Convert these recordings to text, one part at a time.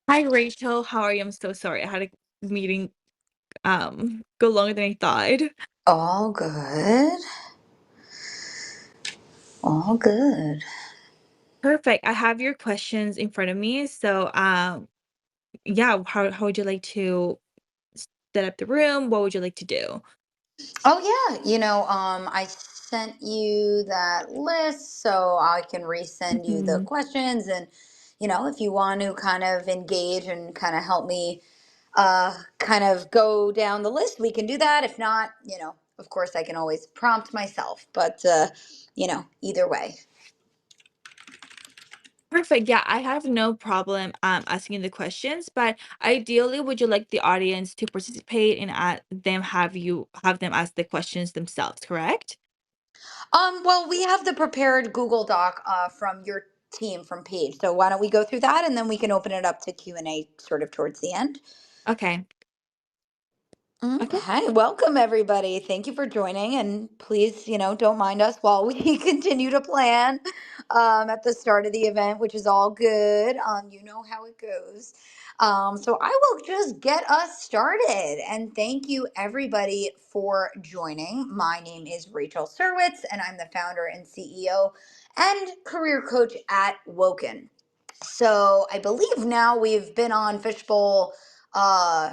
Hi Rachel, how are you? I'm so sorry. I had a meeting go longer than I thought. All good. All good. Perfect. I have your questions in front of me. So yeah, how would you like to set up the room? What would you like to do? Oh yeah, I sent you that list so I can resend you the Mhm. questions and if you want to kind of engage and kind of help me kind of go down the list, we can do that. If not, of course I can always prompt myself, but either way. Perfect. Yeah, I have no problem asking you the questions, but ideally would you like the audience to participate and have them ask the questions themselves, correct? Well, we have the prepared Google Doc from your team from Paige. So why don't we go through that and then we can open it up to Q&A sort of towards the end. Okay. Okay. Okay, welcome everybody. Thank you for joining, and please, don't mind us while we continue to plan at the start of the event, which is all good. You know how it goes. So I will just get us started, and thank you everybody for joining. My name is Rachel Serwetz, and I'm the founder and CEO and career coach at Woken. So I believe now we've been on Fishbowl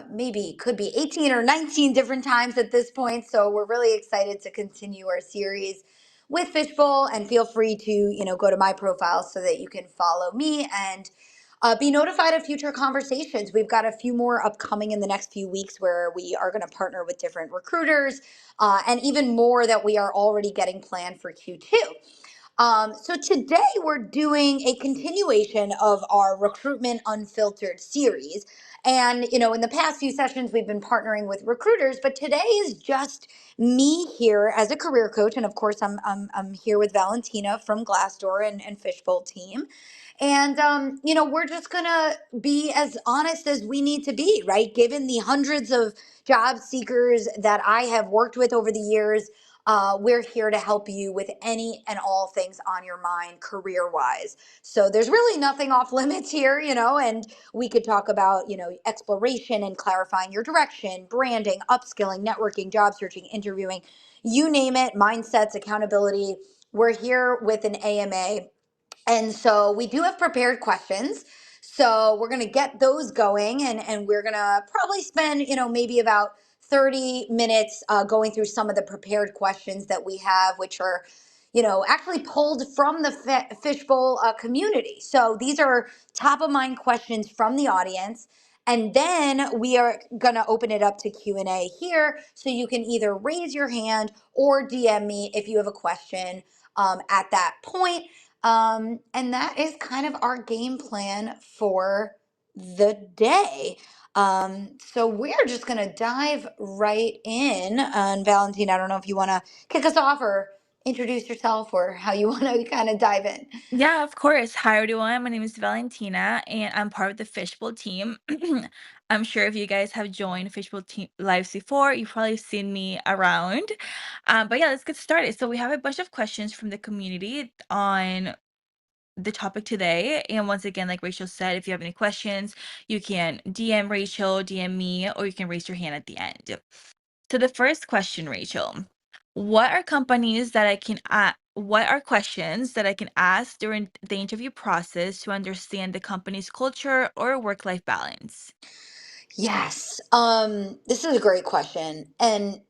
maybe could be 18 or 19 different times at this point. So we're really excited to continue our series with Fishbowl, and feel free to, go to my profile so that you can follow me and be notified of future conversations. We've got a few more upcoming in the next few weeks where we are going to partner with different recruiters, and even more that we are already getting planned for Q2. So today we're doing a continuation of our Recruitment Unfiltered series. And, in the past few sessions, we've been partnering with recruiters, but today is just me here as a career coach. And of course, I'm here with Valentina from Glassdoor and Fishbowl team. And, we're just going to be as honest as we need to be, right? Given the hundreds of job seekers that I have worked with over the years, we're here to help you with any and all things on your mind career wise. So there's really nothing off limits here, and we could talk about, exploration and clarifying your direction, branding, upskilling, networking, job searching, interviewing, you name it, mindsets, accountability. We're here with an AMA, and so we do have prepared questions. So we're going to get those going, and we're going to probably spend, maybe about 30 minutes going through some of the prepared questions that we have, which are, actually pulled from the Fishbowl community. So these are top of mind questions from the audience. And then we are going to open it up to Q&A here. So you can either raise your hand or DM me if you have a question at that point. And that is kind of our game plan for the day. So we're just going to dive right in. And Valentine, I don't know if you want to kick us off or introduce yourself or how you want to kind of dive in. Yeah, of course. Hi, everyone. My name is Valentina, and I'm part of the Fishbowl team. I'm sure if you guys have joined Fishbowl team lives before, you've probably seen me around. But yeah, let's get started. So we have a bunch of questions from the community on the topic today. And once again, like Rachel said, if you have any questions, you can DM Rachel, DM me, or you can raise your hand at the end. So the first question, Rachel, what are questions that I can ask during the interview process to understand the company's culture or work-life balance? Yes. This is a great question. And,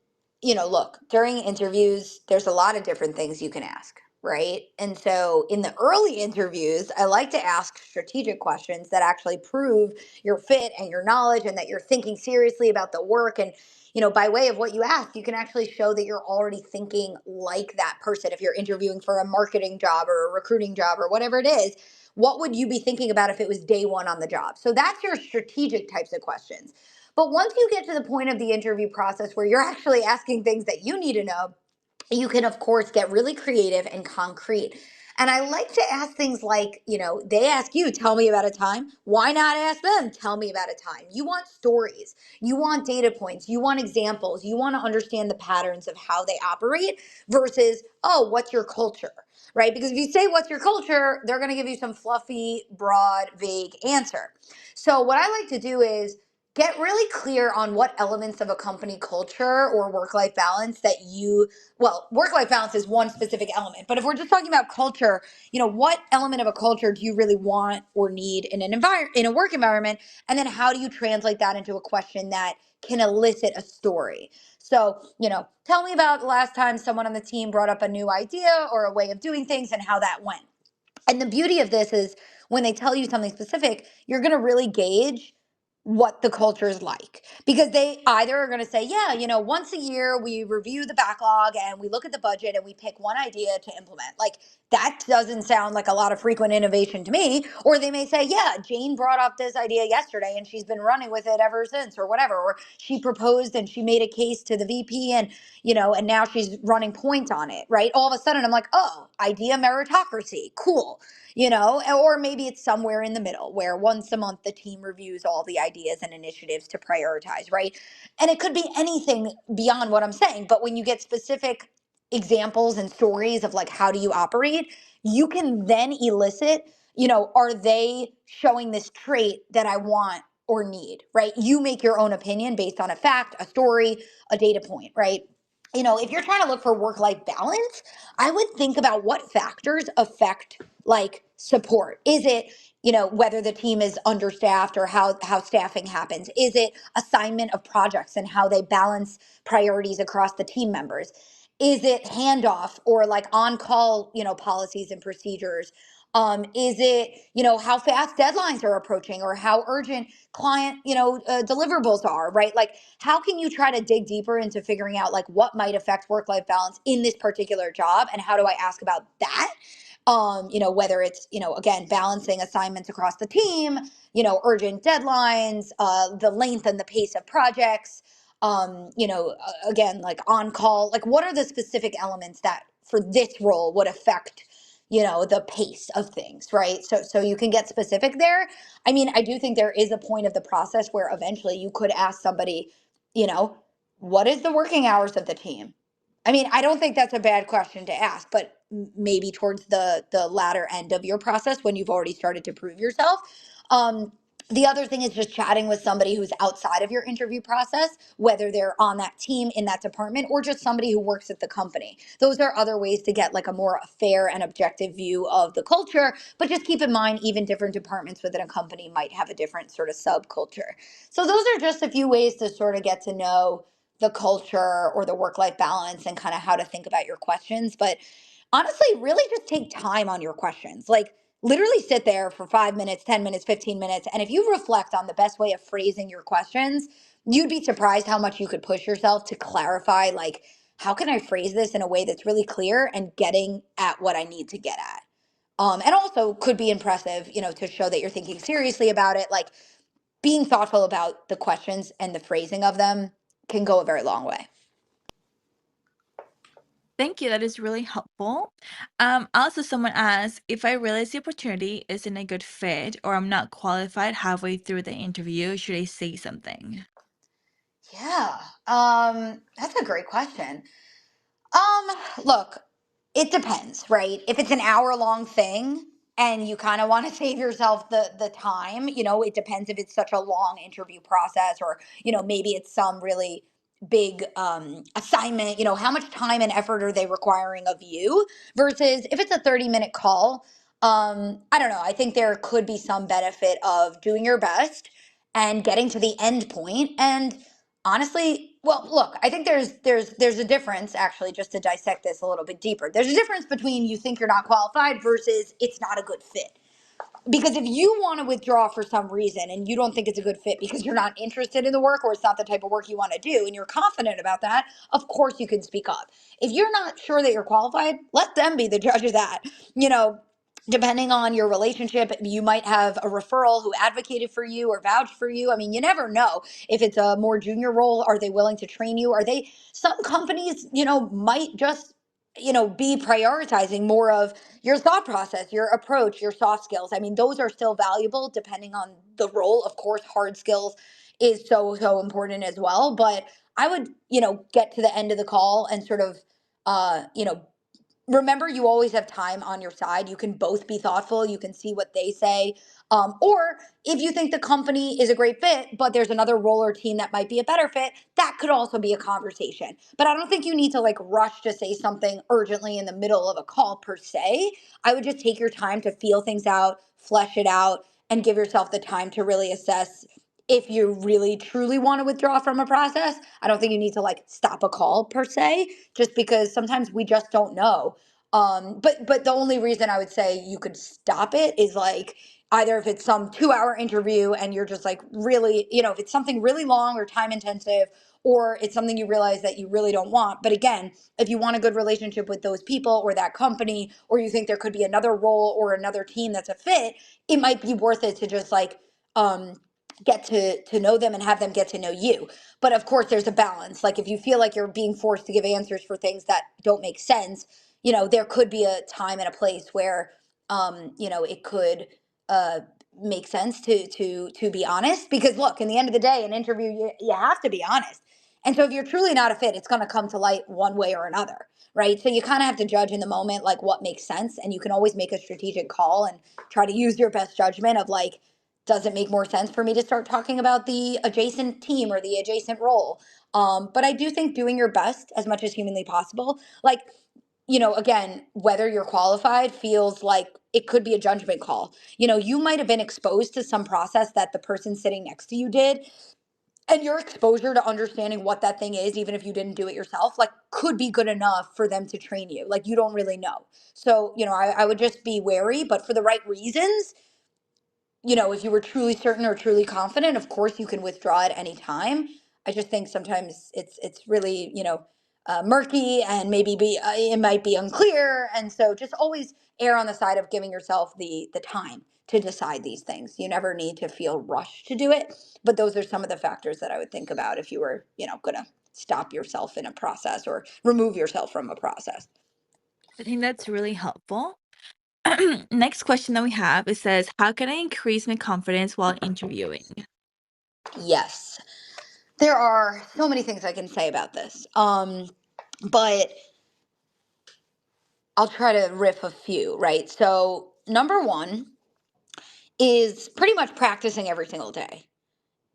look, during interviews, there's a lot of different things you can ask, right? And so in the early interviews, I like to ask strategic questions that actually prove your fit and your knowledge and that you're thinking seriously about the work. And, by way of what you ask, you can actually show that you're already thinking like that person. If you're interviewing for a marketing job or a recruiting job or whatever it is, what would you be thinking about if it was day one on the job? So that's your strategic types of questions. But once you get to the point of the interview process where you're actually asking things that you need to know, you can, of course, get really creative and concrete. And I like to ask things like, they ask you, tell me about a time. Why not ask them, tell me about a time? You want stories, you want data points, you want examples, you want to understand the patterns of how they operate versus, oh, what's your culture? Right? Because if you say what's your culture, they're going to give you some fluffy, broad, vague answer. So, what I like to do is get really clear on what elements of a company culture or work life balance that work life balance is one specific element. But if we're just talking about culture, what element of a culture do you really want or need in in a work environment? And then how do you translate that into a question that can elicit a story? So, tell me about the last time someone on the team brought up a new idea or a way of doing things and how that went. And the beauty of this is when they tell you something specific, you're going to really gauge what the culture is like because they either are going to say, yeah, once a year we review the backlog and we look at the budget and we pick one idea to implement. Like that doesn't sound like a lot of frequent innovation to me. Or they may say, yeah, Jane brought up this idea yesterday and she's been running with it ever since or whatever. Or she proposed and she made a case to the VP and now she's running point on it, right? All of a sudden I'm like, oh, idea meritocracy, cool. Or maybe it's somewhere in the middle where once a month the team reviews all the ideas and initiatives to prioritize, right? And it could be anything beyond what I'm saying, but when you get specific examples and stories of like how do you operate, you can then elicit, are they showing this trait that I want or need, right? You make your own opinion based on a fact, a story, a data point, right? If you're trying to look for work life balance, I would think about what factors affect like support. Is it, whether the team is understaffed or how staffing happens? Is it assignment of projects and how they balance priorities across the team members? Is it handoff or like on call, policies and procedures? Is it, how fast deadlines are approaching or how urgent client, deliverables are, right? Like, how can you try to dig deeper into figuring out like what might affect work life balance in this particular job? And how do I ask about that? Whether it's, again, balancing assignments across the team, urgent deadlines, the length and the pace of projects, again, like on call, like what are the specific elements that for this role would affect, the pace of things, right? So you can get specific there. I mean, I do think there is a point of the process where eventually you could ask somebody, you know, what is the working hours of the team? I mean, I don't think that's a bad question to ask, but maybe towards the latter end of your process when you've already started to prove yourself. Um, the other thing is just chatting with somebody who's outside of your interview process, whether they're on that team in that department or just somebody who works at the company. Those are other ways to get like a more fair and objective view of the culture. But just keep in mind, even different departments within a company might have a different sort of subculture. So those are just a few ways to sort of get to know the culture or the work life balance and kind of how to think about your questions. But honestly, really just take time on your questions. Like, literally sit there for 5 minutes, 10 minutes, 15 minutes. And if you reflect on the best way of phrasing your questions, you'd be surprised how much you could push yourself to clarify, like, how can I phrase this in a way that's really clear and getting at what I need to get at? And also could be impressive, to show that you're thinking seriously about it. Like being thoughtful about the questions and the phrasing of them can go a very long way. Thank you. That is really helpful. Also, someone asked if I realize the opportunity isn't a good fit or I'm not qualified halfway through the interview, should I say something? Yeah, that's a great question. Look, it depends, right? If it's an hour-long thing and you kind of want to save yourself the time, it depends if it's such a long interview process or, maybe it's some really big assignment, how much time and effort are they requiring of you versus if it's a 30-minute call, I don't know. I think there could be some benefit of doing your best and getting to the end point and honestly, well, look, I think there's a difference actually just to dissect this a little bit deeper. There's a difference between you think you're not qualified versus it's not a good fit. Because if you want to withdraw for some reason and you don't think it's a good fit because you're not interested in the work or it's not the type of work you want to do and you're confident about that, of course you can speak up. If you're not sure that you're qualified, let them be the judge of that. You know, Depending on your relationship, you might have a referral who advocated for you or vouched for you. I mean, you never know. If it's a more junior role, are they willing to train you? Are they, some companies, might just be prioritizing more of your thought process, your approach, your soft skills. I mean, those are still valuable depending on the role. Of course, hard skills is so, so important as well. But I would, get to the end of the call and sort of, uh, you know, remember, you always have time on your side. You can both be thoughtful. You can see what they say. Or if you think the company is a great fit, but there's another role or team that might be a better fit, that could also be a conversation. But I don't think you need to like rush to say something urgently in the middle of a call per se. I would just take your time to feel things out, flesh it out, and give yourself the time to really assess if you really truly want to withdraw from a process. I don't think you need to like stop a call per se, just because sometimes we just don't know. But the only reason I would say you could stop it is like either if it's some 2 hour interview and you're just like really, if it's something really long or time intensive, or it's something you realize that you really don't want. But again, if you want a good relationship with those people or that company, or you think there could be another role or another team that's a fit, it might be worth it to just like um get to know them and have them get to know you. But of course, there's a balance. Like if you feel like you're being forced to give answers for things that don't make sense, there could be a time and a place where, it could uh, make sense to be honest. Because look, in the end of the day, an interview, you have to be honest. And so if you're truly not a fit, it's going to come to light one way or another, right? So you kind of have to judge in the moment, like what makes sense. And you can always make a strategic call and try to use your best judgment of like, does it make more sense for me to start talking about the adjacent team or the adjacent role? But I do think doing your best as much as humanly possible, like, again, whether you're qualified feels like it could be a judgment call. You might have been exposed to some process that the person sitting next to you did, and your exposure to understanding what that thing is, even if you didn't do it yourself, like could be good enough for them to train you. Like you don't really know. So, I would just be wary, but for the right reasons. If you were truly certain or truly confident, of course you can withdraw at any time. I just think sometimes it's really, murky, and maybe it might be unclear, and so just always err on the side of giving yourself the time to decide these things. You never need to feel rushed to do it, but those are some of the factors that I would think about if you were, going to stop yourself in a process or remove yourself from a process. I think that's really helpful. Next question that we have, it says, how can I increase my confidence while interviewing? Yes. There are so many things I can say about this. But I'll try to riff a few, right? So, number one is pretty much practicing every single day.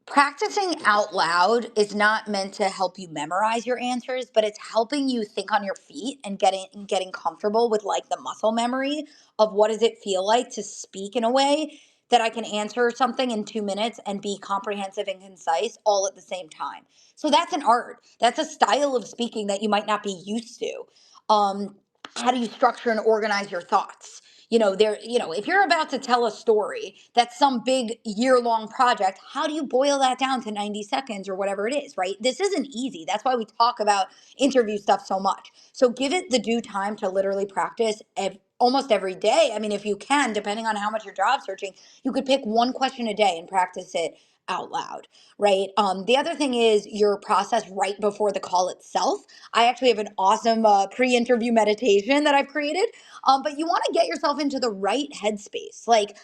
Practicing out loud is not meant to help you memorize your answers, but it's helping you think on your feet and getting comfortable with like the muscle memory of what does it feel like to speak in a way that I can answer something in 2 minutes and be comprehensive and concise all at the same time. So that's an art. That's a style of speaking that you might not be used to. Um, how do you structure and organize your thoughts? If you're about to tell a story that's some big year-long project, how do you boil that down to 90 seconds or whatever it is, right? This isn't easy. That's why we talk about interview stuff so much. So give it the due time to literally practice almost every day. I mean, if you can, depending on how much you're job searching, you could pick one question a day and practice it out loud, right? The other thing is your process right before the call itself. I actually have an awesome pre-interview meditation that I've created. But you want to get yourself into the right headspace. Like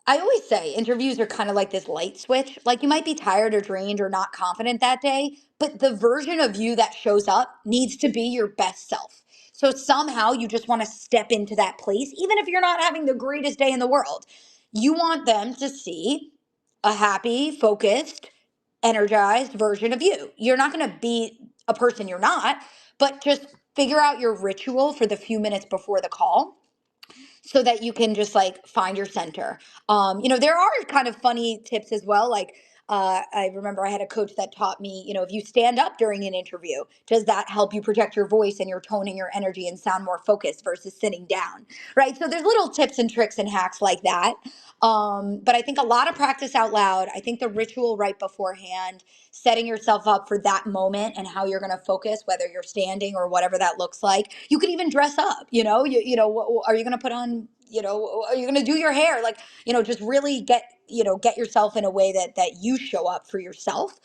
I always say, interviews are kind of like this light switch. Like you might be tired or drained or not confident that day, but the version of you that shows up needs to be your best self. So somehow you just want to step into that place, even if you're not having the greatest day in the world. You want them to see a happy, focused, energized version of you. You're not going to be a person you're not, but just figure out your ritual for the few minutes before the call so that you can just like find your center. There are kind of funny tips as well. Like, I remember I had a coach that taught me, if you stand up during an interview, does that help you project your voice and your tone and your energy and sound more focused versus sitting down? Right. So there's little tips and tricks and hacks like that. But I think a lot of practice out loud. I think the ritual right beforehand, setting yourself up for that moment and how you're going to focus, whether you're standing or whatever that looks like. You could even dress up, are you going to put on, are you going to do your hair? Like, just really get yourself in a way that you show up for yourself.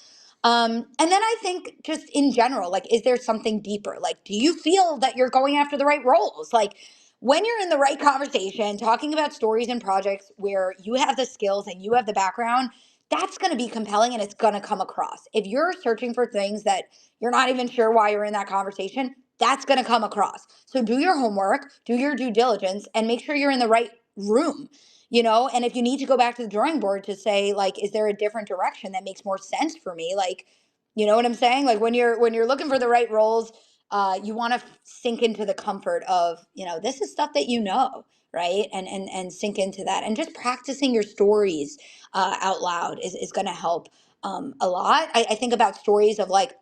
And then I think just in general, like, is there something deeper? Like, do you feel that you're going after the right roles? Like, when you're in the right conversation, talking about stories and projects where you have the skills and you have the background, that's going to be compelling and it's going to come across. If you're searching for things that you're not even sure why you're in that conversation, that's going to come across. So do your homework, do your due diligence, and make sure you're in the right room. And if you need to go back to the drawing board to say, like, is there a different direction that makes more sense for me? Like, you know what I'm saying? Like, when you're looking for the right roles, you want to sink into the comfort of, this is stuff that right? And sink into that, and just practicing your stories out loud is going to help a lot. I think about stories of, like,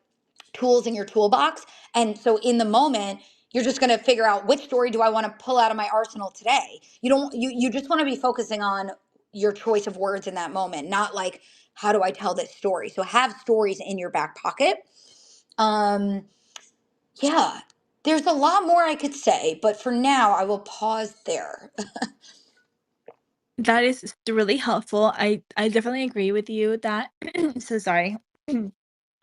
tools in your toolbox. And so in the moment, you're just going to figure out, which story do I want to pull out of my arsenal today? You just want to be focusing on your choice of words in that moment, not like, how do I tell this story? So have stories in your back pocket. Um yeah, there's a lot more I could say, but for now I will pause there. That is really helpful. I definitely agree with you that so sorry.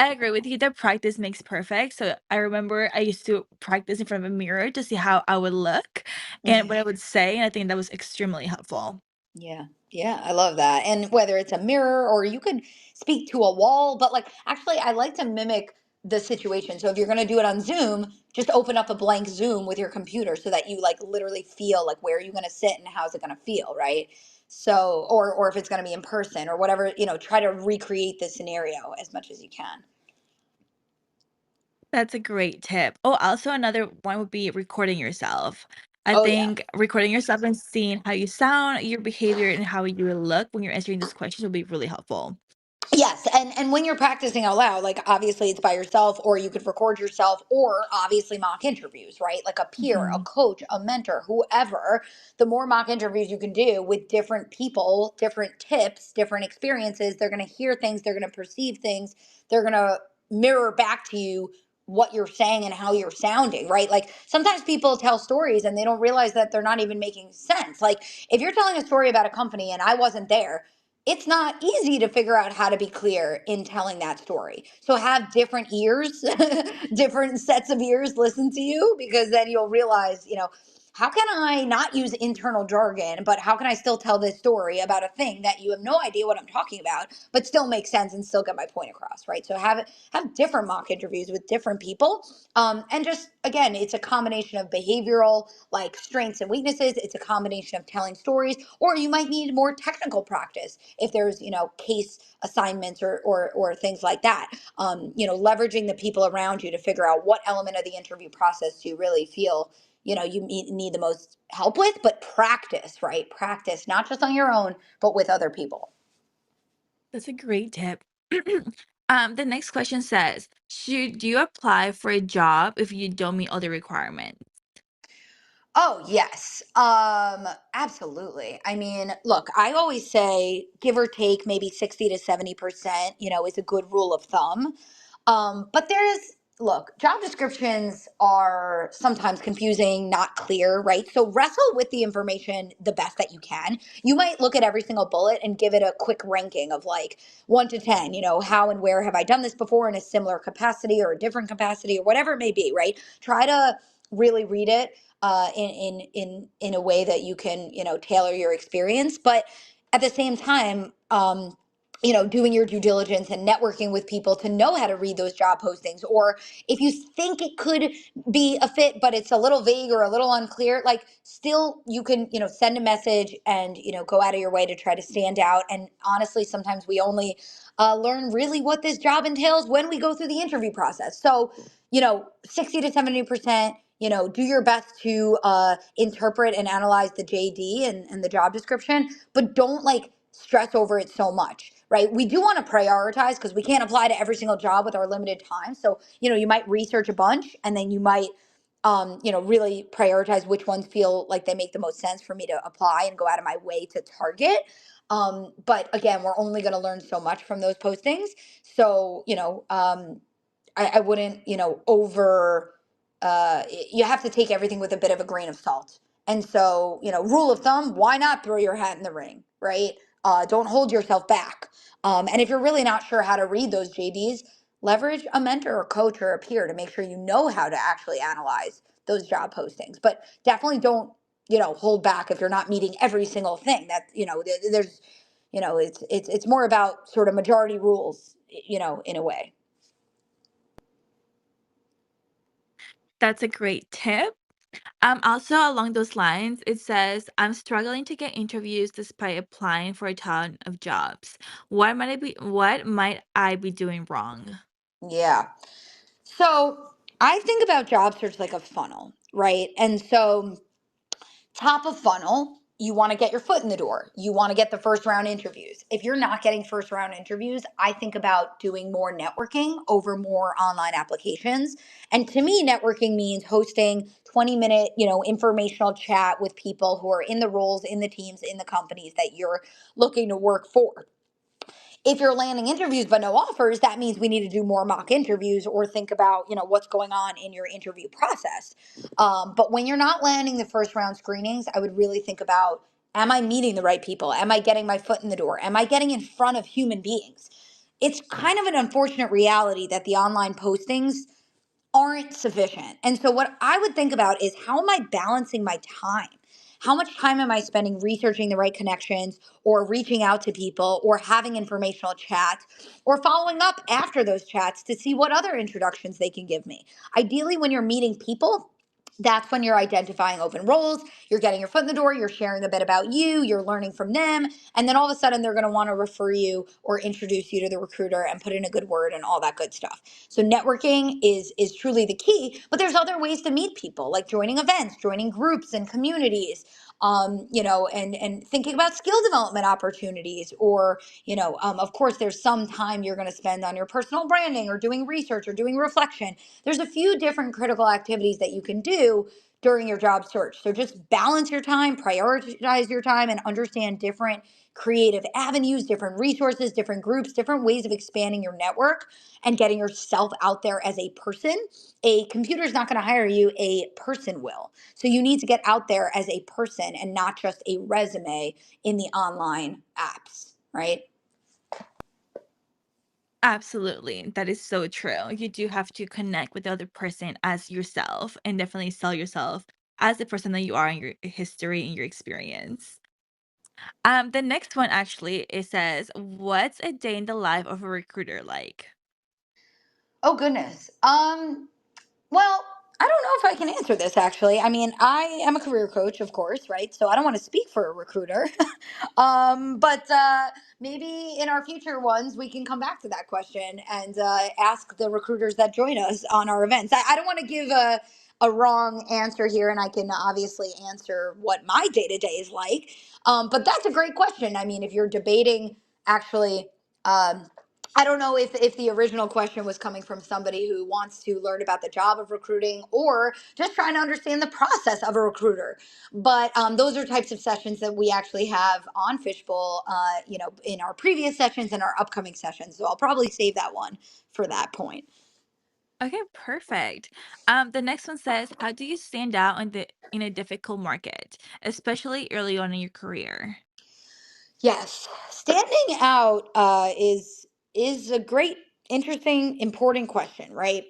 I agree with you that practice makes perfect. So I remember I used to practice in front of a mirror to see how I would look and what I would say, and I think that was extremely helpful. Yeah, yeah, I love that. And whether it's a mirror or you could speak to a wall, but, like, actually, I like to mimic the situation. So if you're going to do it on Zoom, just open up a blank Zoom with your computer so that you, like, literally feel like, where are you going to sit and how's it going to feel, right? So, or if it's going to be in person or whatever, try to recreate the scenario as much as you can. That's a great tip. Oh, also another one would be recording yourself. I Oh yeah. think recording yourself and seeing how you sound, your behavior, and how you look when you're answering these questions will be really helpful. Yes, and when you're practicing out loud, like, obviously it's by yourself, or you could record yourself, or obviously mock interviews, right? Like a peer, a Mhm. coach, a mentor, whoever. The more mock interviews you can do with different people, different tips, different experiences, they're going to hear things, they're going to perceive things, they're going to mirror back to you what you're saying and how you're sounding, right? Like, sometimes people tell stories and they don't realize that they're not even making sense. Like, if you're telling a story about a company and I wasn't there, it's not easy to figure out how to be clear in telling that story. So have different ears, different sets of ears listen to you, because then you'll realize, how can I not use internal jargon, but how can I still tell this story about a thing that you have no idea what I'm talking about, but still make sense and still get my point across, right? So have different mock interviews with different people, and just, again, it's a combination of behavioral, like, strengths and weaknesses. It's a combination of telling stories, or you might need more technical practice if there's, case assignments or things like that. Leveraging the people around you to figure out what element of the interview process you really feel, you need the most help with. But practice, right? Practice, not just on your own, but with other people. That's a great tip. The next question says, should you apply for a job if you don't meet all the requirements? Oh, yes. Absolutely. I mean, look, I always say, give or take, maybe 60 to 70%, is a good rule of thumb. But look, job descriptions are sometimes confusing, not clear, right? So wrestle with the information the best that you can. You might look at every single bullet and give it a quick ranking of, like, 1 to 10, how and where have I done this before in a similar capacity or a different capacity or whatever it may be, right? Try to really read it in a way that you can, tailor your experience. But at the same time, doing your due diligence and networking with people to know how to read those job postings. Or if you think it could be a fit, but it's a little vague or a little unclear, like, still you can, send a message and, go out of your way to try to stand out. And honestly, sometimes we only learn really what this job entails when we go through the interview process. So, 60 to 70%, do your best to interpret and analyze the JD and the job description, but don't, like, stress over it so much, right? We do want to prioritize because we can't apply to every single job with our limited time. So, you might research a bunch, and then you might, really prioritize which ones feel like they make the most sense for me to apply and go out of my way to target. But again, we're only going to learn so much from those postings. So, I wouldn't, you have to take everything with a bit of a grain of salt. And so, rule of thumb, why not throw your hat in the ring, right? Don't hold yourself back. And if you're really not sure how to read those JDs, leverage a mentor or coach or a peer to make sure you know how to actually analyze those job postings. But definitely don't, hold back if you're not meeting every single thing. That, there's, it's more about sort of majority rules, in a way. That's a great tip. Also along those lines, it says, I'm struggling to get interviews despite applying for a ton of jobs. What might I be doing wrong? Yeah. So I think about job search like a funnel, right? And so top of funnel, you want to get your foot in the door. You want to get the first round interviews. If you're not getting first round interviews, I think about doing more networking over more online applications. And to me, networking means hosting 20-minute, informational chat with people who are in the roles, in the teams, in the companies that you're looking to work for. If you're landing interviews but no offers, that means we need to do more mock interviews or think about, what's going on in your interview process. But when you're not landing the first round screenings, I would really think about, am I meeting the right people? Am I getting my foot in the door? Am I getting in front of human beings? It's kind of an unfortunate reality that the online postings aren't sufficient. And so, what I would think about is, how am I balancing my time? How much time am I spending researching the right connections or reaching out to people or having informational chats or following up after those chats to see what other introductions they can give me? Ideally, when you're meeting people, that's when you're identifying open roles, you're getting your foot in the door, you're sharing a bit about you, you're learning from them, and then all of a sudden they're going to want to refer you or introduce you to the recruiter and put in a good word and all that good stuff. So networking is truly the key, but there's other ways to meet people, like joining events, joining groups and communities, and thinking about skill development opportunities, or of course, there's some time you're going to spend on your personal branding or doing research or doing reflection. There's a few different critical activities that you can do during your job search. So just balance your time, prioritize your time, and understand different creative avenues, different resources, different groups, different ways of expanding your network and getting yourself out there as a person. A computer is not going to hire you, a person will. So you need to get out there as a person and not just a resume in the online apps, right? Absolutely. That is so true. You do have to connect with the other person as yourself and definitely sell yourself as the person that you are in your history and your experience. The next one actually it says, "What's a day in the life of a recruiter like?" Oh goodness. Well, I don't know if I can answer this actually. I mean, I am a career coach, of course, right? So I don't want to speak for a recruiter. But maybe in our future ones, we can come back to that question and ask the recruiters that join us on our events. I don't want to give a wrong answer here, and I can obviously answer what my day to day is like. But that's a great question. I mean, if you're debating actually, um, I don't know if the original question was coming from somebody who wants to learn about the job of recruiting or just trying to understand the process of a recruiter. But those are types of sessions that we actually have on Fishbowl, in our previous sessions and our upcoming sessions. So I'll probably save that one for that point. Okay, perfect. The next one says, "How do you stand out in a difficult market, especially early on in your career?" Yes, standing out is a great, interesting, important question, right?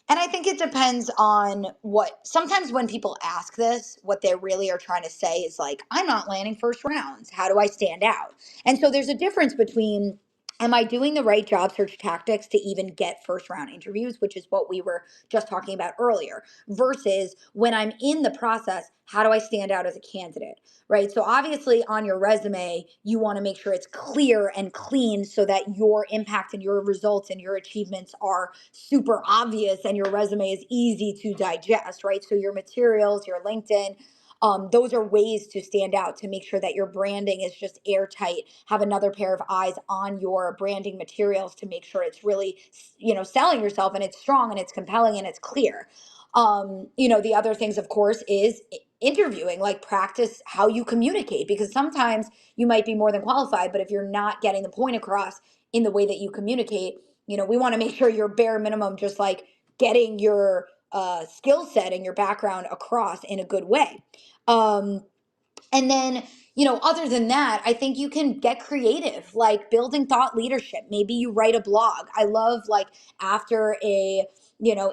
And I think it depends on what. Sometimes when people ask this, what they really are trying to say is like, "I'm not landing first rounds. How do I stand out?" And so there's a difference between, am I doing the right job search tactics to even get first round interviews, which is what we were just talking about earlier, versus when I'm in the process, how do I stand out as a candidate? Right. So obviously on your resume, you want to make sure it's clear and clean so that your impact and your results and your achievements are super obvious and your resume is easy to digest, right? So your materials, your LinkedIn, those are ways to stand out to make sure that your branding is just airtight. Have another pair of eyes on your branding materials to make sure it's really, selling yourself and it's strong and it's compelling and it's clear. The other things, of course, is interviewing, like practice how you communicate, because sometimes you might be more than qualified, but if you're not getting the point across in the way that you communicate, we want to make sure you're bare minimum just like getting your skill set and your background across in a good way. um, And then, other than that, I think you can get creative, like building thought leadership. Maybe you write a blog. I love, like, after a,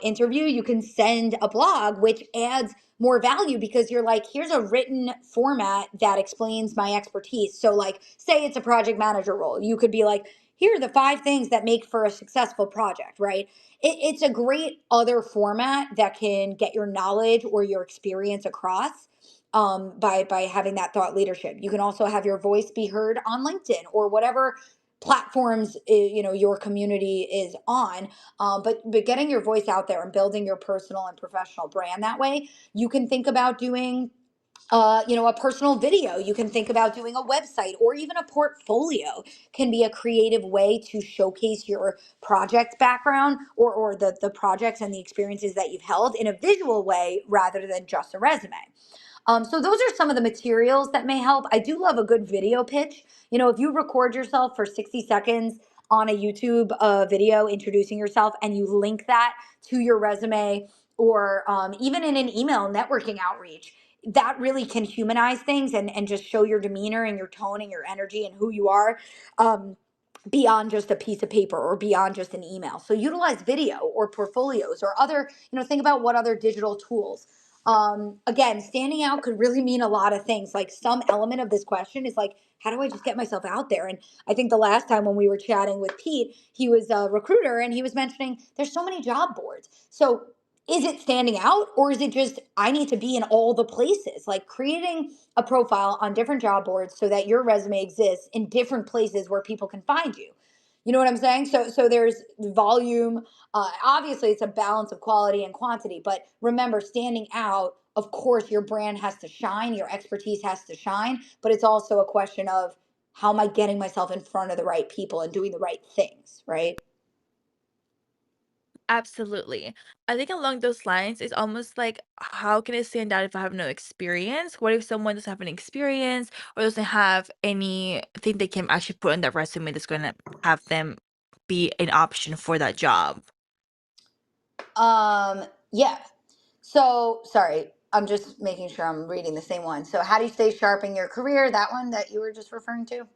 interview, you can send a blog, which adds more value because you're like, here's a written format that explains my expertise. So, like, say it's a project manager role, you could be like, here are the 5 things that make for a successful project, right? It's a great other format that can get your knowledge or your experience across, by having that thought leadership. You can also have your voice be heard on LinkedIn or whatever platforms your community is on. But getting your voice out there and building your personal and professional brand that way. You can think about doing a personal video. You can think about doing a website, or even a portfolio can be a creative way to showcase your project background, or the projects and the experiences that you've held in a visual way rather than just a resume. So those are some of the materials that may help. I do love a good video pitch. If you record yourself for 60 seconds on a YouTube video introducing yourself, and you link that to your resume, or even in an email networking outreach, that really can humanize things, and just show your demeanor and your tone and your energy and who you are. Beyond just a piece of paper or beyond just an email. So utilize video or portfolios or other, think about what other digital tools. Again, standing out could really mean a lot of things. Like, some element of this question is like, how do I just get myself out there? And I think the last time when we were chatting with Pete, he was a recruiter and he was mentioning there's so many job boards. So is it standing out, or is it just I need to be in all the places? Like, creating a profile on different job boards so that your resume exists in different places where people can find you. You know what I'm saying? So there's volume. Obviously, it's a balance of quality and quantity. But remember, standing out, of course, your brand has to shine, your expertise has to shine. But it's also a question of, how am I getting myself in front of the right people and doing the right things, right? Absolutely. I think along those lines, it's almost like, how can it stand out if I have no experience? What if someone doesn't have any experience or doesn't have anything they can actually put on their resume that's going to have them be an option for that job? Yeah. So, sorry, I'm just making sure I'm reading the same one. So, how do you stay sharp in your career? That one that you were just referring to?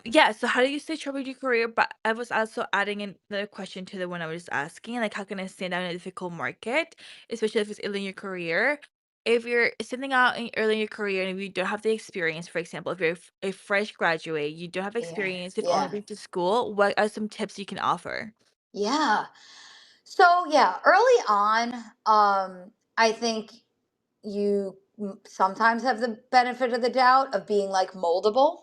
Yeah, so how do you stay true with your career? But I was also adding in another question to the one I was asking, like, how can I stand out in a difficult market, especially if it's early in your career? If you're standing out early in your career and if you don't have the experience, for example, if you're a fresh graduate, you don't have Yeah. experience, you've only Yeah. been to school, what are some tips you can offer? Yeah. So, yeah, early on, I think you sometimes have the benefit of the doubt of being, like, moldable.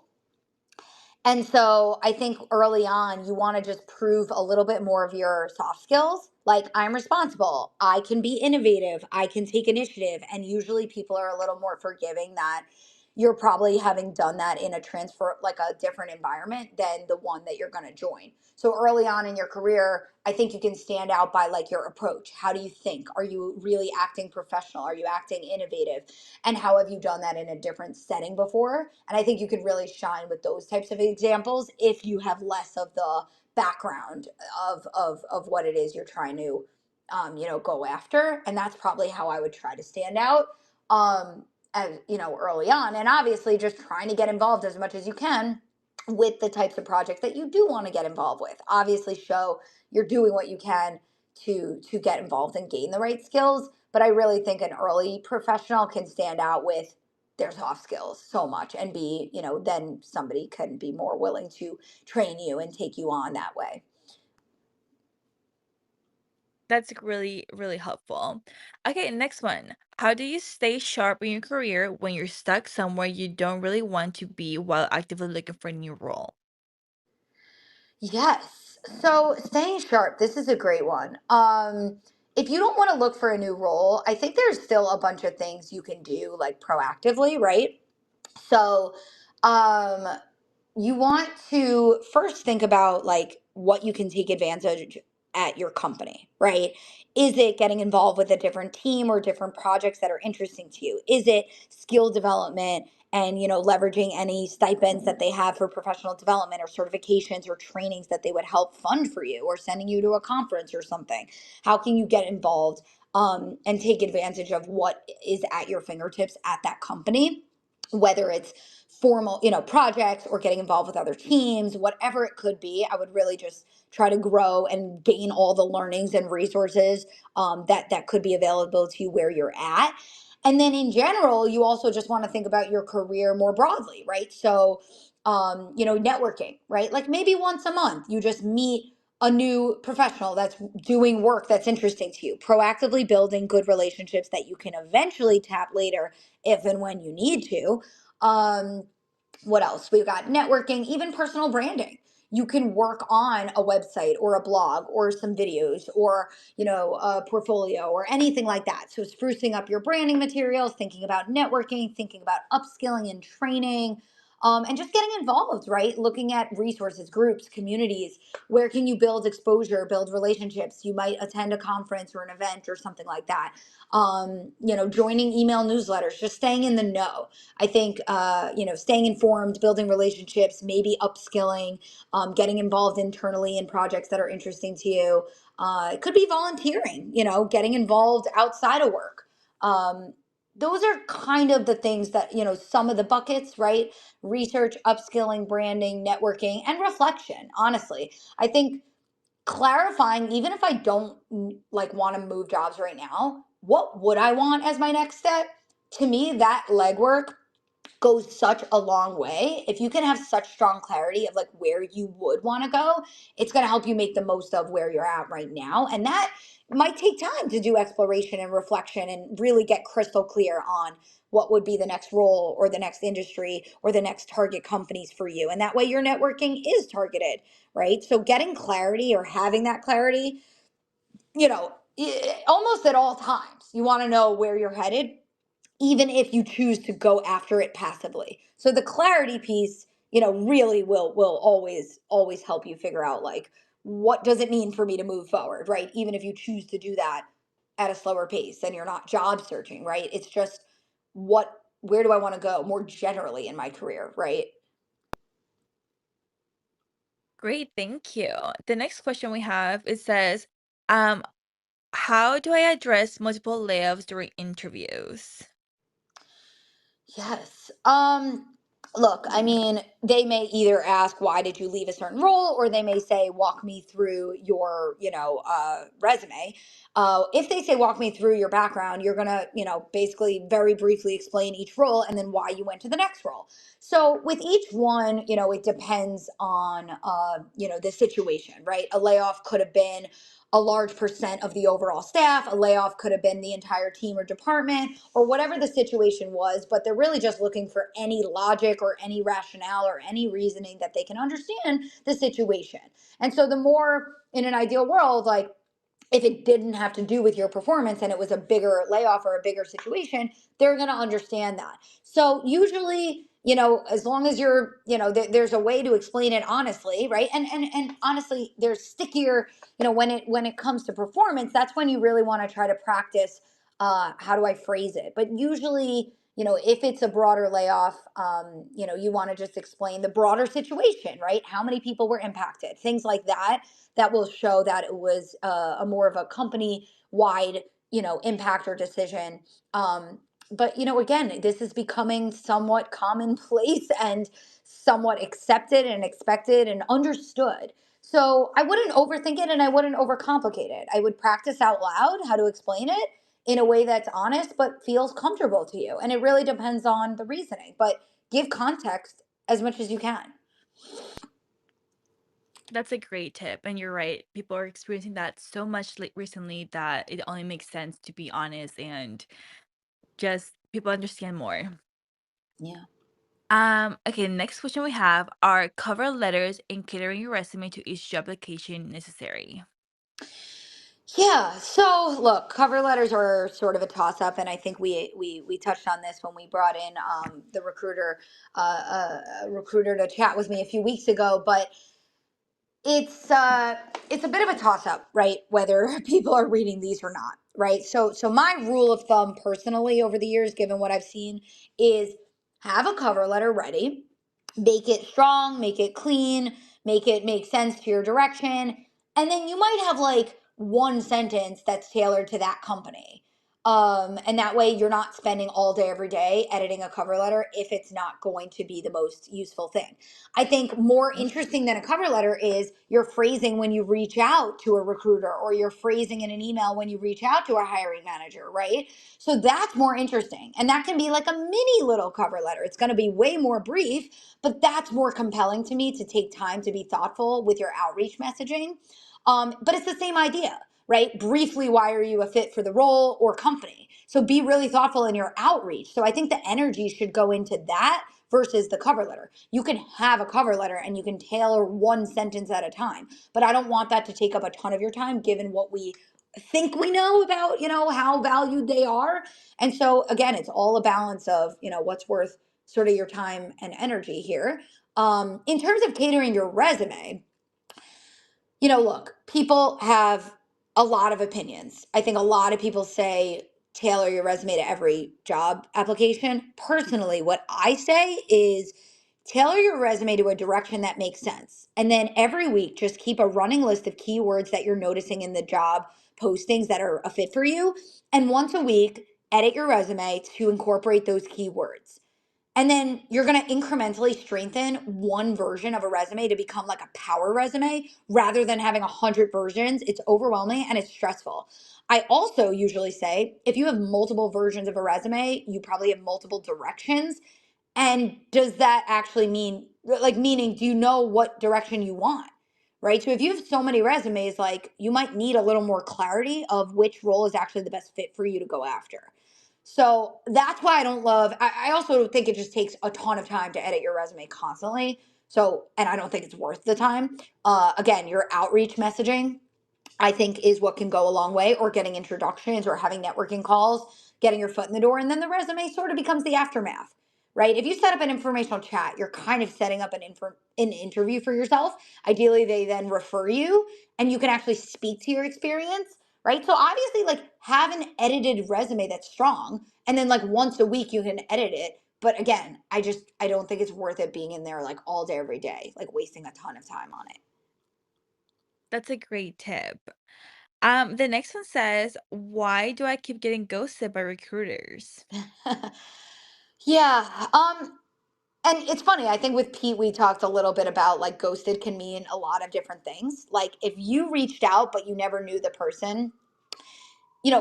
And so I think early on, you want to just prove a little bit more of your soft skills. Like, I'm responsible, I can be innovative, I can take initiative. And usually people are a little more forgiving that you're probably having done that in a transfer, like a different environment than the one that you're going to join. So early on in your career, I think you can stand out by, like, your approach. How do you think? Are you really acting professional? Are you acting innovative? And how have you done that in a different setting before? And I think you could really shine with those types of examples if you have less of the background of what it is you're trying to go after. And that's probably how I would try to stand out, as early on. And obviously, just trying to get involved as much as you can with the types of projects that you do want to get involved with. Obviously, show you're doing what you can to get involved and gain the right skills. But I really think an early professional can stand out with their soft skills so much, and be, then somebody can be more willing to train you and take you on that way. That's really, really helpful. Okay, next one. How do you stay sharp in your career when you're stuck somewhere you don't really want to be while actively looking for a new role? Yes. So, staying sharp, this is a great one. If you don't want to look for a new role, I think there's still a bunch of things you can do, like, proactively, right? So, um, you want to first think about, like, what you can take advantage at your company, right? Is it getting involved with a different team or different projects that are interesting to you? Is it skill development and, leveraging any stipends that they have for professional development or certifications or trainings that they would help fund for you, or sending you to a conference or something? How can you get involved, and take advantage of what is at your fingertips at that company? whether it's formal, projects or getting involved with other teams, whatever it could be. I would really just try to grow and gain all the learnings and resources that could be available to you where you're at. And then in general, you also just want to think about your career more broadly, right? So, networking, right? Like maybe once a month, you just meet a new professional that's doing work that's interesting to you, proactively building good relationships that you can eventually tap later if and when you need to. Um, what else? We've got networking, even personal branding. You can work on a website or a blog or some videos or, a portfolio or anything like that. So sprucing up your branding materials, thinking about networking, thinking about upskilling and training, and just getting involved, right? Looking at resources, groups, communities. Where can you build exposure, build relationships? You might attend a conference or an event or something like that. Joining email newsletters, just staying in the know. I think, staying informed, building relationships, maybe upskilling, getting involved internally in projects that are interesting to you. It could be volunteering, getting involved outside of work. Those are kind of the things that, some of the buckets, right? Research, upskilling, branding, networking, and reflection. Honestly, I think clarifying, even if I don't like want to move jobs right now, what would I want as my next step? To me, that legwork goes such a long way. If you can have such strong clarity of like where you would want to go, it's going to help you make the most of where you're at right now. And that might take time to do exploration and reflection and really get crystal clear on what would be the next role or the next industry or the next target companies for you. And that way your networking is targeted, right? So getting clarity or having that clarity, almost at all times, you want to know where you're headed even if you choose to go after it passively. So the clarity piece, really will always help you figure out like what does it mean for me to move forward, right? Even if you choose to do that at a slower pace and you're not job searching, right? It's just where do I want to go more generally in my career, right? Great, thank you. The next question we have, it says, um, how do I address multiple layoffs during interviews? Yes. Look, I mean, they may either ask why did you leave a certain role, or they may say walk me through your, resume. If they say walk me through your background, you're gonna, basically very briefly explain each role and then why you went to the next role. So with each one, it depends on, the situation, right? A layoff could have been a large percent of the overall staff. A layoff could have been the entire team or department or whatever the situation was, but they're really just looking for any logic or any rationale or any reasoning that they can understand the situation. And so the more in an ideal world, like if it didn't have to do with your performance and it was a bigger layoff or a bigger situation, they're going to understand that. So usually, as long as you're, there's a way to explain it honestly, right? And honestly, there's stickier, when it comes to performance, that's when you really want to try to practice how do I phrase it? But usually, if it's a broader layoff, you want to just explain the broader situation, right? How many people were impacted, things like that that will show that it was a more of a company wide, impact or decision. But again, this is becoming somewhat commonplace and somewhat accepted and expected and understood. So I wouldn't overthink it and I wouldn't overcomplicate it. I would practice out loud how to explain it in a way that's honest but feels comfortable to you. And it really depends on the reasoning, but give context as much as you can. That's a great tip, and you're right. People are experiencing that so much recently that it only makes sense to be honest and just people understand more. Yeah. Okay, next question we have, are cover letters and catering your resume to each job application necessary? Yeah. So look, cover letters are sort of a toss up, and I think we touched on this when we brought in the recruiter to chat with me a few weeks ago. But it's a bit of a toss up, right? Whether people are reading these or not, right? So my rule of thumb personally over the years, given what I've seen, is have a cover letter ready, make it strong, make it clean, make it make sense to your direction, and then you might have like one sentence that's tailored to that company. And that way you're not spending all day every day editing a cover letter if it's not going to be the most useful thing. I think more interesting than a cover letter is your phrasing when you reach out to a recruiter, or your phrasing in an email when you reach out to a hiring manager, right? So that's more interesting. And that can be like a mini little cover letter. It's going to be way more brief, but that's more compelling to me, to take time to be thoughtful with your outreach messaging. But it's the same idea, right? Briefly, why are you a fit for the role or company? So be really thoughtful in your outreach. So I think the energy should go into that versus the cover letter. You can have a cover letter and you can tailor one sentence at a time, but I don't want that to take up a ton of your time given what we think we know about, how valued they are. And so again, it's all a balance of, what's worth sort of your time and energy here. In terms of catering your resume, look, people have a lot of opinions. I think a lot of people say tailor your resume to every job application. Personally, what I say is tailor your resume to a direction that makes sense. And then every week, just keep a running list of keywords that you're noticing in the job postings that are a fit for you. And once a week, edit your resume to incorporate those keywords. And then you're going to incrementally strengthen one version of a resume to become like a power resume rather than having 100 versions. It's overwhelming and it's stressful. I also usually say if you have multiple versions of a resume, you probably have multiple directions. And does that actually mean, like, meaning, do you know what direction you want? Right. So if you have so many resumes, like, you might need a little more clarity of which role is actually the best fit for you to go after. So that's why I don't love, I also think it just takes a ton of time to edit your resume constantly. So, and I don't think it's worth the time. Again, your outreach messaging, I think, is what can go a long way, or getting introductions or having networking calls, getting your foot in the door. And then the resume sort of becomes the aftermath, right? If you set up an informational chat, you're kind of setting up an interview for yourself. Ideally, they then refer you and you can actually speak to your experience, right? So obviously, like, have an edited resume that's strong. And then, like, once a week, you can edit it. But again, I don't think it's worth it being in there like all day, every day, like wasting a ton of time on That's a great tip. The next one says, "Why do I keep getting ghosted by recruiters?" it. Yeah. And it's funny, I think with Pete, we talked a little bit about like ghosted can mean a lot of different things. Like if you reached out, but you never knew the person,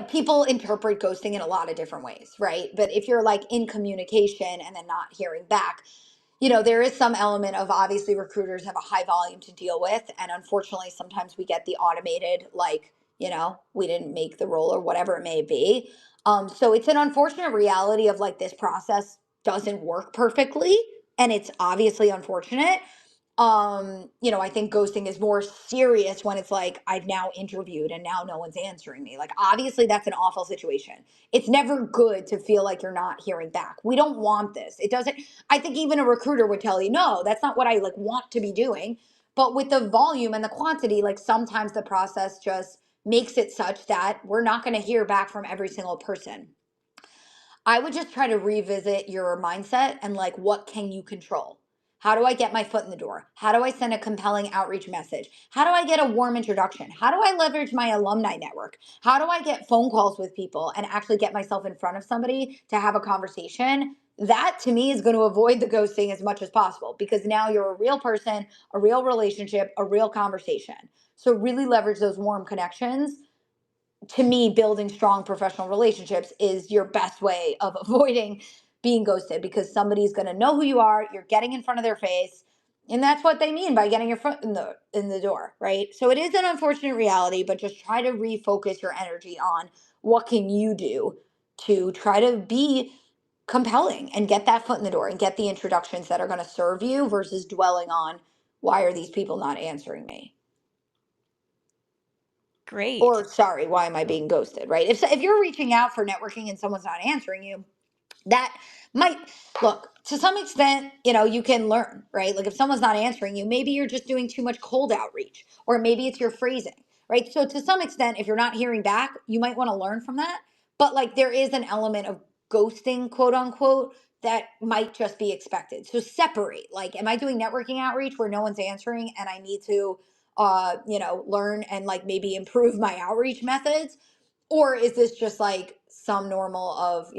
people interpret ghosting in a lot of different ways, right? But if you're like in communication and then not hearing back, there is some element of, obviously, recruiters have a high volume to deal with. And unfortunately, sometimes we get the automated, like, we didn't make the role or whatever it may be. So it's an unfortunate reality of like this process doesn't work perfectly. And it's obviously unfortunate. I think ghosting is more serious when it's like, I've now interviewed and now no one's answering me. Like, obviously, that's an awful situation. It's never good to feel like you're not hearing back. We don't want this. It doesn't, I think even a recruiter would tell you, no, that's not what I like want to be doing. But with the volume and the quantity, like, sometimes the process just makes it such that we're not going to hear back from every single person. I would just try to revisit your mindset and like, what can you control? How do I get my foot in the door? How do I send a compelling outreach message? How do I get a warm introduction? How do I leverage my alumni network? How do I get phone calls with people and actually get myself in front of somebody to have a conversation? That to me is going to avoid the ghosting as much as possible, because now you're a real person, a real relationship, a real conversation. So really leverage those warm connections. To me, building strong professional relationships is your best way of avoiding being ghosted, because somebody's going to know who you are. You're getting in front of their face, and that's what they mean by getting your foot in the door, right? So it is an unfortunate reality, but just try to refocus your energy on what can you do to try to be compelling and get that foot in the door and get the introductions that are going to serve you, versus dwelling on, why are these people not answering me? Great. Or, sorry, why am I being ghosted, right? If you're reaching out for networking and someone's not answering you, that might, look, to some extent, you can learn, right? Like, if someone's not answering you, maybe you're just doing too much cold outreach, or maybe it's your phrasing, right? So to some extent, if you're not hearing back, you might want to learn from that. But like, there is an element of ghosting, quote unquote, that might just be expected. So separate, like, am I doing networking outreach where no one's answering and I need to learn and like maybe improve my outreach methods? Or is this just like some normal of,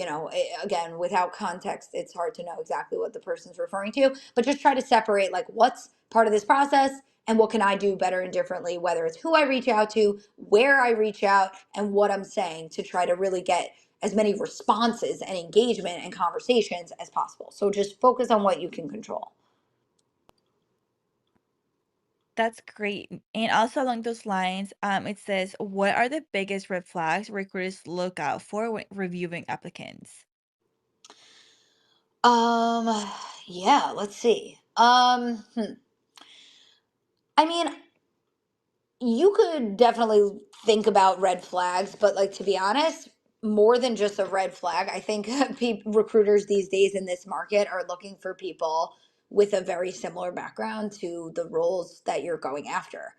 again, without context, it's hard to know exactly what the person's referring to, but just try to separate like what's part of this process and what can I do better and differently, whether it's who I reach out to, where I reach out, and what I'm saying to try to really get as many responses and engagement and conversations as possible. So just focus on what you can control. That's great. And also along those lines, it says, what are the biggest red flags recruiters look out for when reviewing applicants? Um, yeah, let's see. I mean, you could definitely think about red flags, but like to be honest, more than just a red flag, I think recruiters these days in this market are looking for people with a very similar background to the roles that you're going after.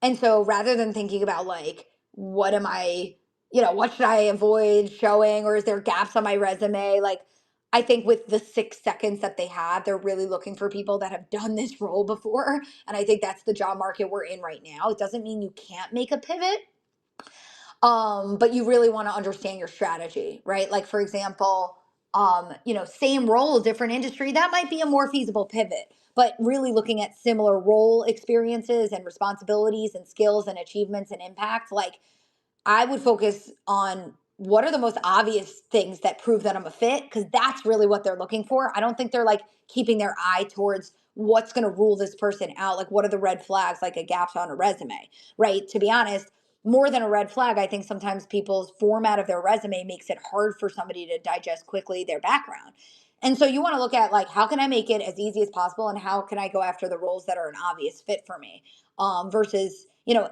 And so rather than thinking about like, what am I, what should I avoid showing, or is there gaps on my resume? Like, I think with the 6 seconds that they have, they're really looking for people that have done this role before. And I think that's the job market we're in right now. It doesn't mean you can't make a pivot, but you really want to understand your strategy, right? Like, for example, same role, different industry, that might be a more feasible pivot. But really looking at similar role experiences and responsibilities and skills and achievements and impact, like I would focus on what are the most obvious things that prove that I'm a fit, because that's really what they're looking for. I don't think they're like keeping their eye towards what's going to rule this person out. Like, what are the red flags, like a gap on a resume, right? To be honest, more than a red flag, I think sometimes people's format of their resume makes it hard for somebody to digest quickly their background. And so you want to look at like, how can I make it as easy as possible, and how can I go after the roles that are an obvious fit for me? Versus,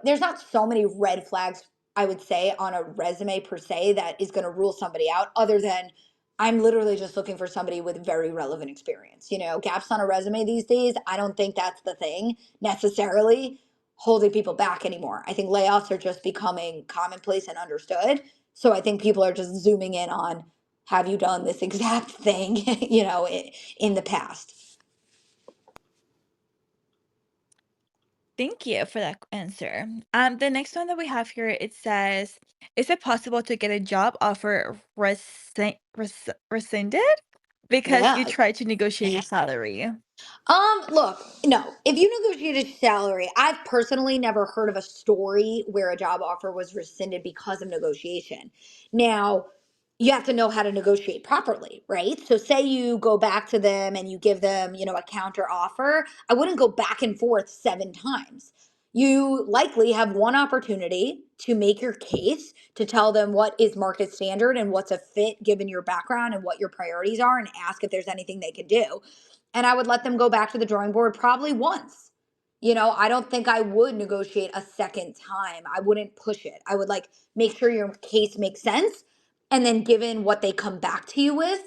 there's not so many red flags I would say on a resume per se that is going to rule somebody out, other than I'm literally just looking for somebody with very relevant experience. Gaps on a resume these days, I don't think that's the thing necessarily holding people back anymore. I think layoffs are just becoming commonplace and understood. So I think people are just zooming in on, have you done this exact thing, in the past? Thank you for that answer. The next one that we have here, it says, is it possible to get a job offer rescinded because you Yeah. tried to negotiate your salary? Look, no. If you negotiate a salary, I've personally never heard of a story where a job offer was rescinded because of negotiation. Now, you have to know how to negotiate properly, right? So say you go back to them and you give them, a counter offer. I wouldn't go back and forth 7 times. You likely have one opportunity to make your case, to tell them what is market standard and what's a fit given your background and what your priorities are, and ask if there's anything they can do, and I would let them go back to the drawing board probably once. I don't think I would negotiate a second time. I wouldn't push it. I would like make sure your case makes sense. And then given what they come back to you with,